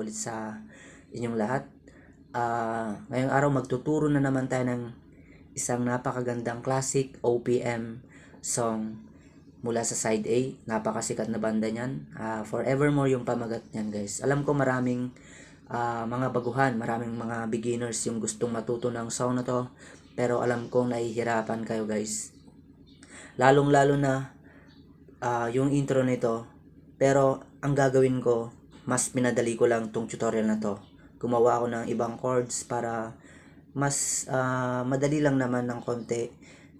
ulit sa inyong lahat. Ngayong araw magtuturo na naman tayo ng isang napakagandang classic OPM song mula sa side A. Napakasikat na banda niyan. Forevermore yung pamagat niyan, guys. Alam ko maraming mga baguhan, maraming mga beginners yung gustong matuto ng song na to. Pero alam kong nahihirapan kayo, guys. Lalong-lalo na yung intro nito. Pero ang gagawin ko, mas pinadali ko lang tong tutorial na to. Gumawa ako ng ibang chords para mas madali lang naman ng konti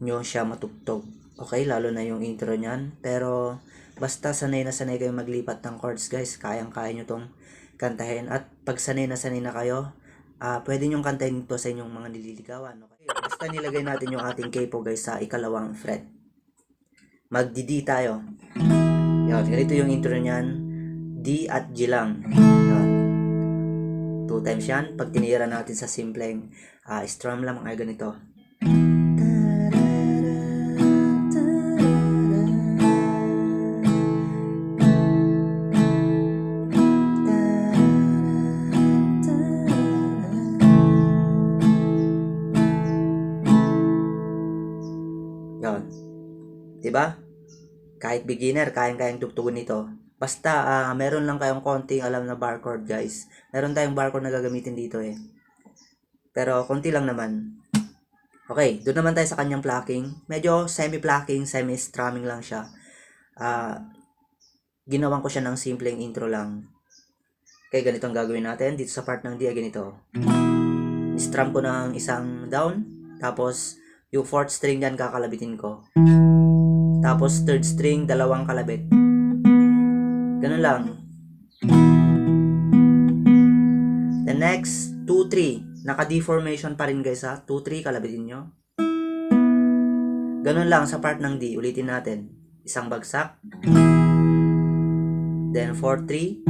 nyo siya matugtog. Okay, lalo na yung intro niyan. Pero basta sanay na sanay kayo maglipat ng chords, guys. Kayang-kaya nyo tong kantahin. At pag sanay na kayo, pwede nyong kantahin ito sa inyong mga nililigawan. Okay? Basta nilagay natin yung ating capo, guys, sa ikalawang fret. Mag-D tayo. Yan, ganito yung intro niyan. D at G lang. Yan. 2 times yan. Pag tinira natin sa simpleng strum lang, ay ganito. Yan. Diba? Kahit beginner, kayang-kayang tugtugon nito. Basta, meron lang kayong konting alam na bar chord, guys. Meron tayong bar chord na gagamitin dito eh. Pero, konti lang naman. Okay, doon naman tayo sa kanyang plucking. Medyo semi-plucking, semi-strumming lang siya. Ginawan ko siya ng simpleng intro lang. Okay, ganito ang gagawin natin. Dito sa part ng D, ganito. Strum ko ng isang down. Tapos, yung 4th string yan kakalabitin ko. Tapos 3rd string, dalawang kalabit. Ganun lang. The next, 2-3. Naka-D formation pa rin, guys, ha. 2-3, kalabitin nyo. Ganun lang sa part ng D. Ulitin natin. Isang bagsak. Then 4-3.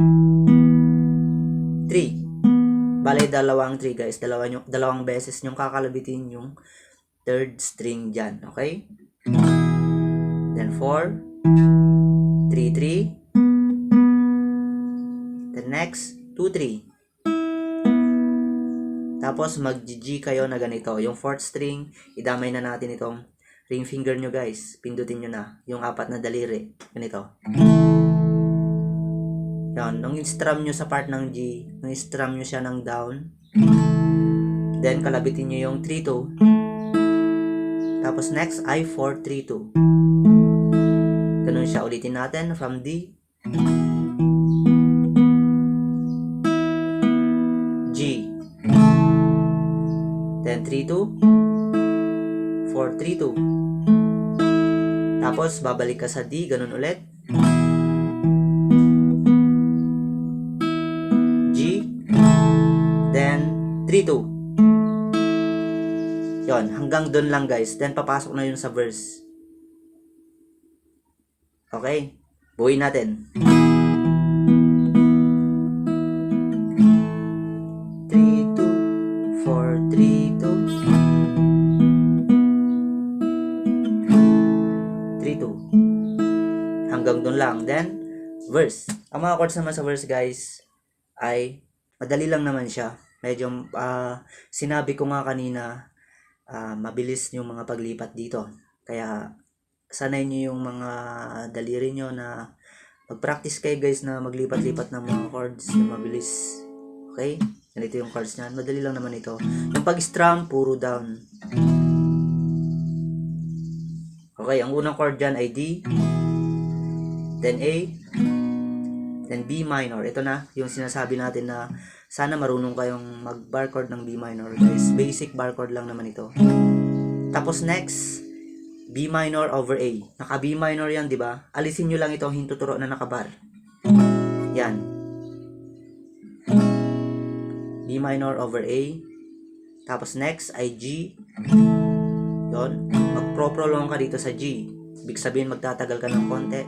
3. Bale, dalawang 3, guys. Dalawang beses nyong kakalabitin yung 3rd string dyan. Okay? Then 4, 3, 3. Then next, 2, 3. Tapos mag-G kayo na ganito. Yung 4th string, idamay na natin itong ring finger nyo, guys. Pindutin nyo na yung 4 na daliri. Ganito. Yan. Nung strum nyo sa part ng G, nung strum nyo siya ng down, then kalabitin nyo yung 3, 2. Tapos next ay 4, 3, 2. Ganun siya. Ulitin natin from D. G. Then 3, 2. 4, 3, 2. Tapos babalik ka sa D. Ganun ulit. G. Then 3, 2. Yon. Hanggang dun lang, guys. Then papasok na yun sa verse. Okay, buuin natin. 3, 2, 4, 3, 2. 3, 2. Hanggang doon lang. Then, verse. Ang mga chords naman sa verse, guys, ay madali lang naman siya. Medyo, sinabi ko nga kanina, mabilis yung mga paglipat dito. Kaya, sanay nyo yung mga daliri nyo na mag-practice kayo, guys, na maglipat-lipat ng mga chords na mabilis. Okay? Ganito yung chords niyan. Madali lang naman ito. Yung pag-strum, puro down. Okay, ang unang chord dyan ay D, then A, then B minor. Ito na yung sinasabi natin na sana marunong kayong mag-bar chord ng B minor, guys. Basic bar chord lang naman ito. Tapos next, B minor over A. Naka B minor yan, di ba? Alisin nyo lang itong hintuturo na nakabar. Yan. B minor over A. Tapos next ay G. Yon. Magpro-prolong ka dito sa G. Ibig sabihin magtatagal ka ng konti.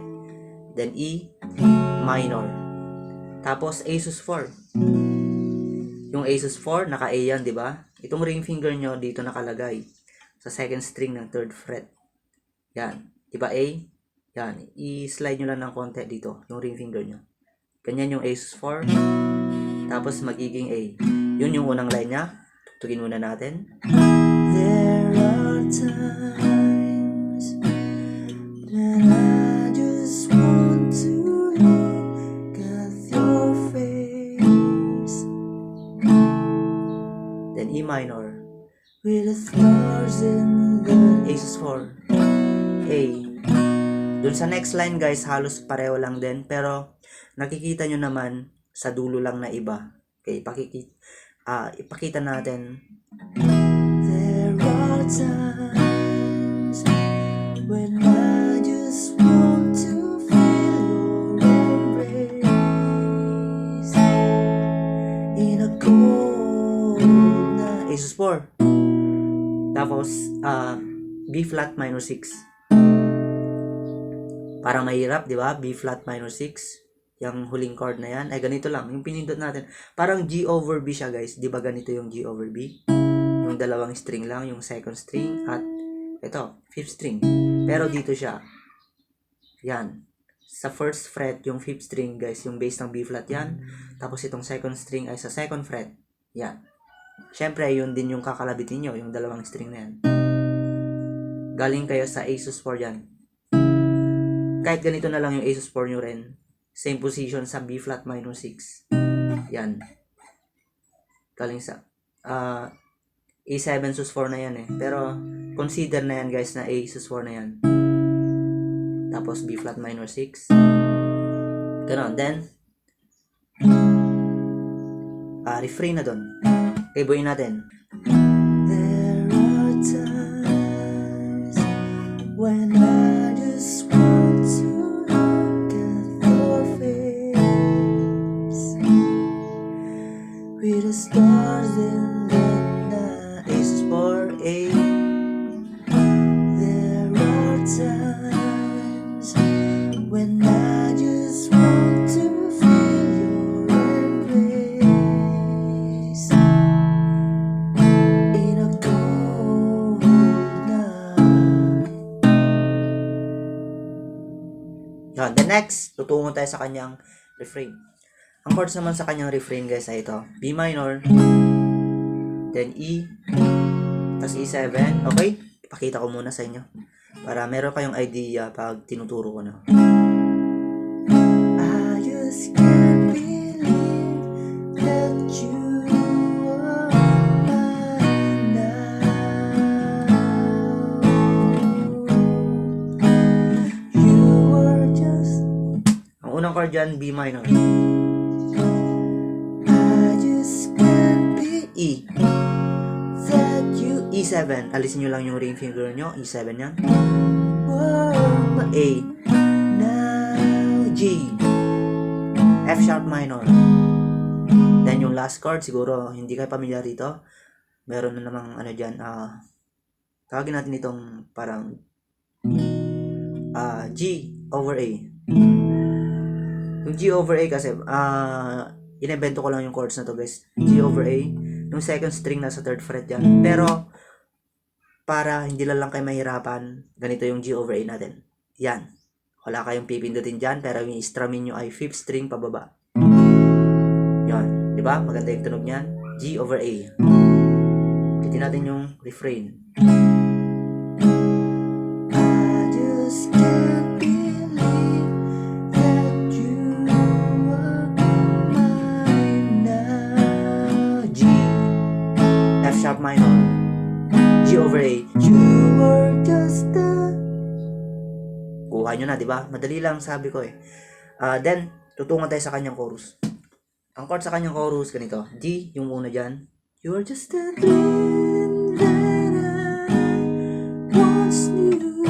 Then E minor. Tapos A sus 4. Yung A sus 4, naka A yan, di ba? Itong ring finger nyo dito nakalagay sa 2nd string ng 3rd fret. Yan. Diba A? Yan. I-slide nyo lang ng konti dito. Yung ring finger nyo. Ganyan yung A sus 4. Tapos magiging A. Yun yung unang line niya. Tugtugin muna natin. There are times that I just want to look at your face. Then E minor. With the stars in the A sus4. A. Dun sa next line guys, halos pareho lang din. Pero nakikita nyo naman sa dulo lang na iba. Okay, ipakita natin. There are times when I just want to feel your embrace in a cold na A sus4. Tapos B flat minor 6. Parang mahirap, di ba? B flat minor 6. Yung huling chord na yan. Ay, ganito lang. Yung pinindot natin. Parang G over B siya, guys. Di ba ganito yung G over B? Yung dalawang string lang. Yung second string. At ito, fifth string. Pero dito siya. Yan. Sa first fret, yung fifth string, guys. Yung bass ng B flat yan. Tapos itong second string ay sa second fret. Yan. Siyempre, yun din yung kakalabitin nyo. Yung dalawang string na yan. Galing kayo sa A sus4 yan. Kahit ganito na lang yung A sus4 nyo rin. Same position sa B flat minor 6. Yan. Galing sa A7 sus4 na yan eh. Pero consider na yan guys na A sus4 na yan. Tapos B flat minor 6. Ganon. Then refrain na dun. Okay, buuin natin. There are times when I just want to look at your face with the stars in the night. A sus4 A. There are times when I just want to feel your embrace in a cold night. Yan, the next, tutungo tayo sa kanyang refrain. Ang chords naman sa kanyang refrain guys ay ito. B minor, then E, tas E7. Okay? Ipakita ko muna sa inyo para meron kayong idea pag tinuturo ko na. I just can't believe that you are mine now. You were just... Ang unang chord dyan, B minor. I just can't be E. That you E7. Alisin nyo lang yung ring finger nyo. E7 yan. A. Now G. F sharp minor. Then yung last chord, siguro hindi kayo pamilyar dito. Meron na namang ano dyan. Tawagin natin itong parang G over A. Yung G over A kasi inebento ko lang yung chords na to guys. G over A. Yung second string nasa third fret yan. Pero para hindi lang kayo mahirapan, ganito yung G over A natin. Yan. Wala kayong pipindutin dyan, pero yung strumming nyo ay fifth string pababa. Yan. Diba? Maganda yung tunog niyan. G over A. Ulitin natin yung refrain. I just can't believe that you are mine now. G. F sharp minor. G over A. You were just a... Kuha nyo na, diba? Madali lang sabi ko eh. Then, tutungan tayo sa kanyang chorus. Ang chord sa kanyang chorus, ganito. D, yung una dyan. You were just a dream that I once knew.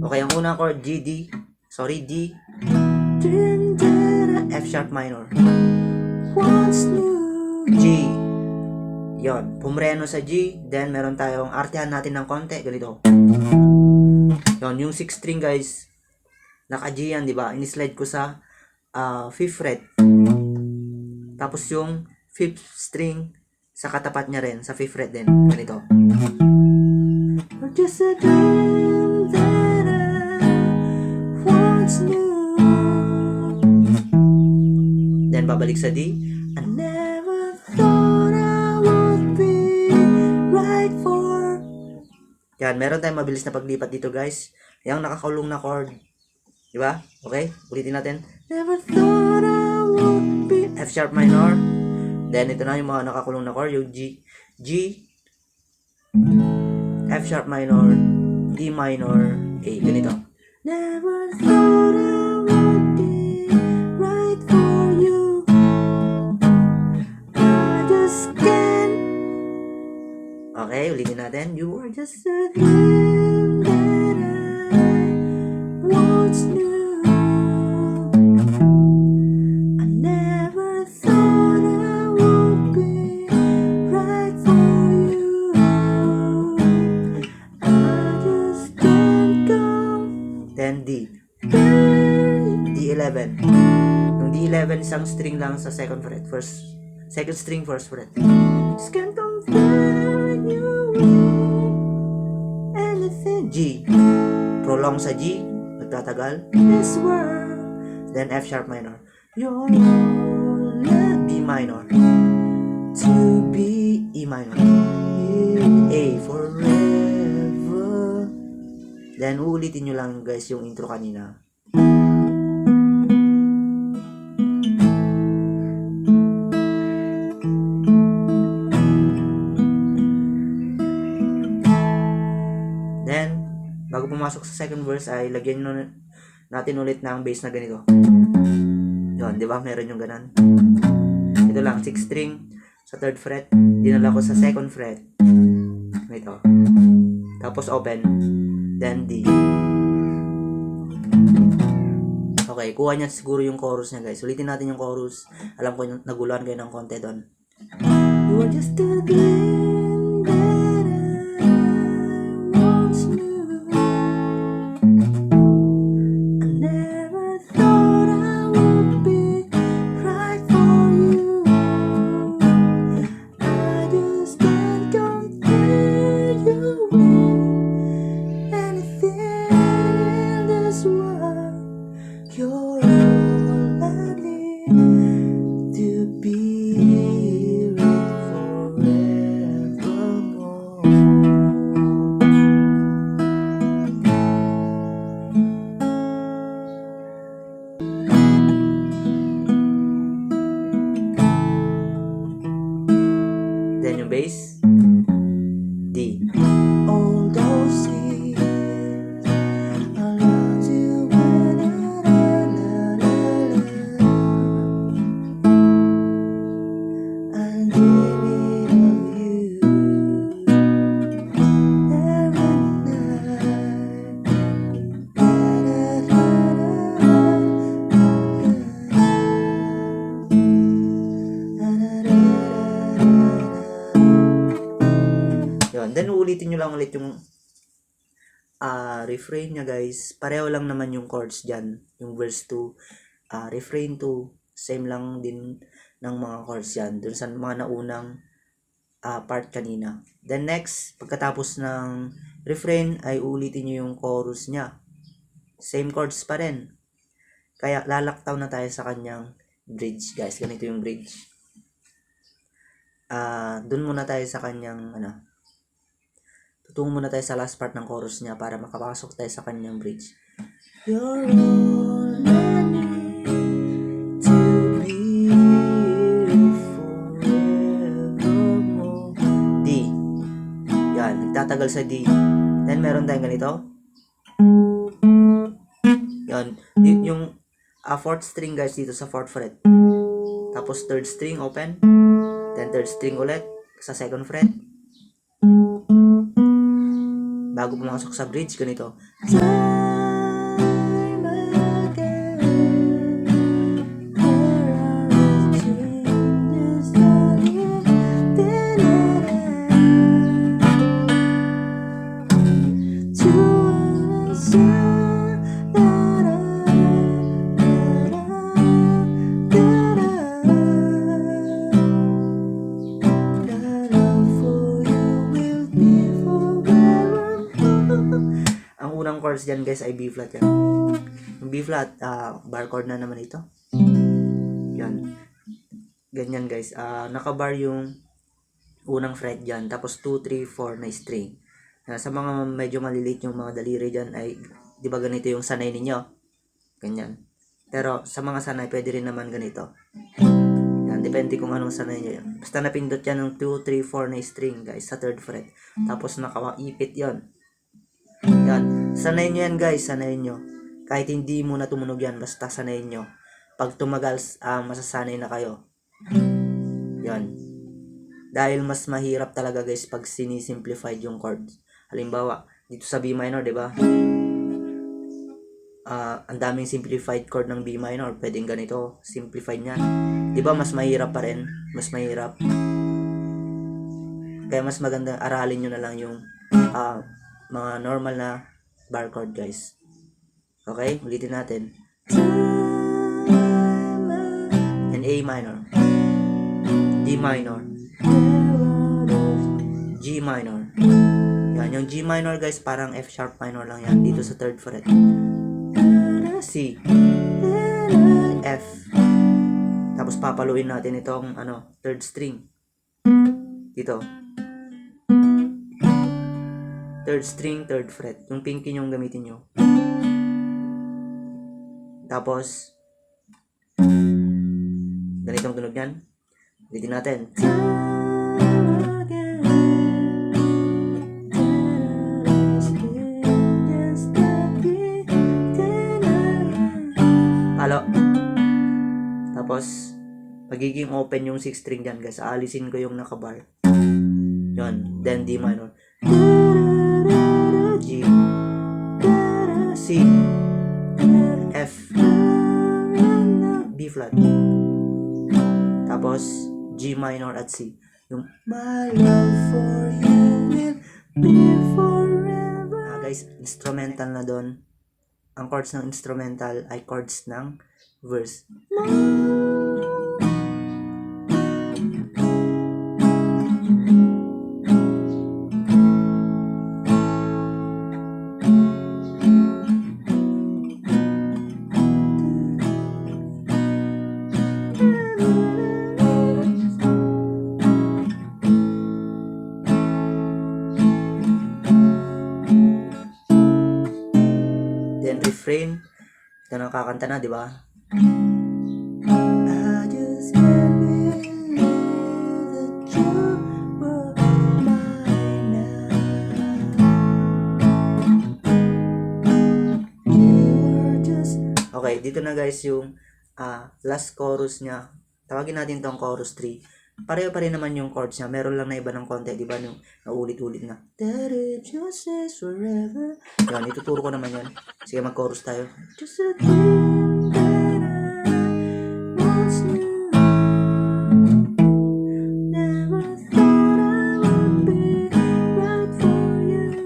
Okay, ang unang chord, G, D. Sorry, D. Dream that I... F sharp minor. Once knew. G. Yon, pumreno sa G, then meron tayong artehan natin ng konti, ganito. Yon, yung 6th string guys, naka-G yan, di ba? Ini-slide ko sa 5th fret. Tapos yung 5th string sa katapat niya rin, sa 5th fret din, ganito. Or just a dream that I once knew. Then, babalik sa D. I never thought I would be right for... Yan, meron tayong mabilis na paglipat dito, guys. Yung nakakulong na chord. Diba? Okay? Ulitin natin. Never thought I would be... F sharp minor. Then, ito na yung mga nakakulong na chord. Yung G, F sharp minor, E minor, A. Ganito. Never thought I would be right for you. I just can't. Okay, ulitin natin. You are just a dream that I once knew. I never thought I would be right for you. I just can't go. Then D. D11. Yung D11 isang string lang sa second fret. Second string, first fret. Just can't compare you with anything. G. Prolong sa G. Nagtatagal. This world. Then F sharp minor. You're all B minor. To B, E minor. A forever. Then uulitin nyo lang guys yung intro kanina. Then, bago pumasok sa second verse ay lagyan nyo natin ulit ng bass na ganito. Yun, di ba? Meron yung ganan. Ito lang, 6 string sa 3rd fret. Dinala ko sa 2nd fret. Ito. Tapos open. Then D. Okay, kuha niya siguro yung chorus niya guys. Ulitin natin yung chorus. Alam ko naguluhan kayo ng konti doon. You are just a dream that I once knew. I never thought I would be right for you. I just can't compare you with anything in this world. You're all I need to be right forevermore. Then yung bass, D. All those years I loved you when I dreamed of you every night. Yun, then uulitin nyo lang ulit yung refrain niya guys. Pareho lang naman yung chords dyan. Yung verse 2, refrain 2, same lang din ng mga chords yan. Dun sa mga naunang part kanina. Then next, pagkatapos ng refrain ay uulitin nyo yung chorus niya. Same chords pa rin. Kaya lalaktaw na tayo sa kanyang bridge guys. Ganito yung bridge. Dun muna tayo sa kanyang tutungo muna tayo sa last part ng chorus niya para makapasok tayo sa kanyang bridge. You're all I need to be forevermore. D. Yan, nagtatagal sa D. Then meron tayong ganito. Yan, yung 4th string guys dito sa 4th fret. Tapos 3rd string open. Then 3rd string ulit sa 2nd fret. Bago pumasok sa bridge, ganito. Time again, there are changes to us. Chords dyan guys ay B flat yan. Yung B flat, bar chord na naman ito. Yan. ganyan guys. Nakabar yung unang fret dyan. Tapos 2, 3, 4 na string. Sa mga medyo maliliit yung mga daliri dyan ay, di ba ganito yung sanay ninyo? Ganyan. Pero sa mga sanay, pwede rin naman ganito. Yan, depende kung anong sanay nyo yan. Basta napindot yan ng 2, 3, 4 na string guys sa 3rd fret. Tapos nakaipit yon. Yan. Sanay nyo yan guys, sanay nyo. Kahit hindi muna tumunog yan, basta sanay nyo. Pag tumagal, masasanay na kayo. Yan. Dahil mas mahirap talaga guys pag sinisimplified yung chords. Halimbawa, dito sa B minor, di ba? Ang daming simplified chord ng B minor. Pwedeng ganito, simplified niyan. Di ba mas mahirap pa rin? Mas mahirap. Kaya mas maganda aralin nyo na lang yung mga normal na bar chord guys. Okay? Ulitin natin. And A minor. D minor. G minor. Yan, yung G minor guys, parang F sharp minor lang yan dito sa 3rd fret. C, F. Tapos papaluin natin itong 3rd string. Dito. 3rd string, 3rd fret. Yung pinky yung gamitin nyo. Tapos ganitong tunog yan. Ulitin natin. Halo. Tapos magiging open yung 6th string dyan guys. Aalisin ko yung nakabar. Yun. Then D minor. G, C, F, B flat. Tapos G minor at C. Yung my love for you will be forever. Guys, instrumental na doon. Ang chords ng instrumental ay chords ng verse. Then refrain. Ito na kakanta na, di ba? I just can't believe that you were mine now. You were just... Okay, dito na guys yung last chorus niya. Tawagin natin tong chorus 3. Pareho pa rin naman yung chords niya. Meron lang na iba ng konti, di ba? Yung naulit-ulit na. That it just says forever. Yan, ituturo ko naman yan. Sige, mag-chorus tayo. Just a dream that I once knew. Never thought I would be right for you.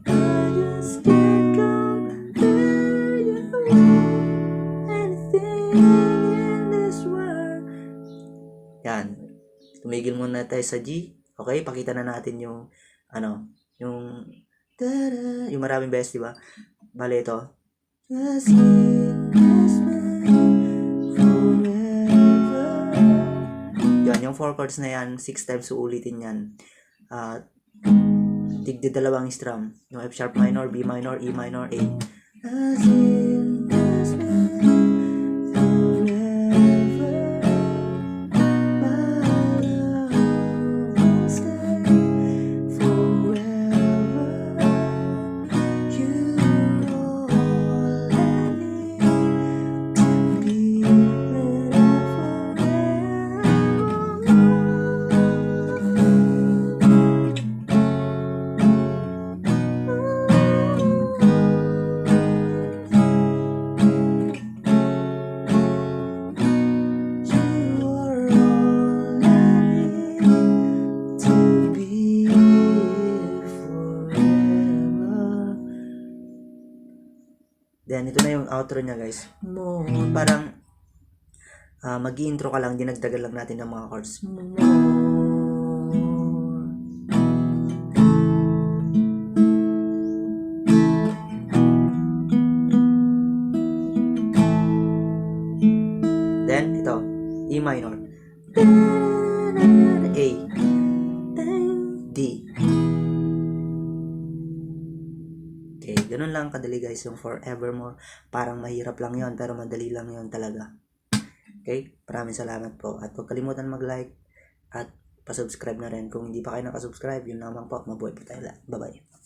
I just can't compare you anything in this world. Yan. Tumigil muna tayo sa G. Okay, pakita na natin yung yung yung maraming beses, di ba? Bale ito. Yan, yung 4 chords na yan, 6 times uulitin yan. Tigdi dalawang strum. Yung F sharp minor, B minor, E minor, A. Then, ito na yung outro niya guys. Parang mag-i-intro ka lang, dinagdagan lang natin ng mga chords. Then, ito, E minor. A. D. Okay, ganun lang kadali guys yung Forevermore. Parang mahirap lang yon pero madali lang yon talaga. Okay, maraming salamat po. At huwag kalimutan mag-like at pa-subscribe na rin. Kung hindi pa kayo nakasubscribe, yun lamang po. Mabuhay po tayo lahat. Bye-bye.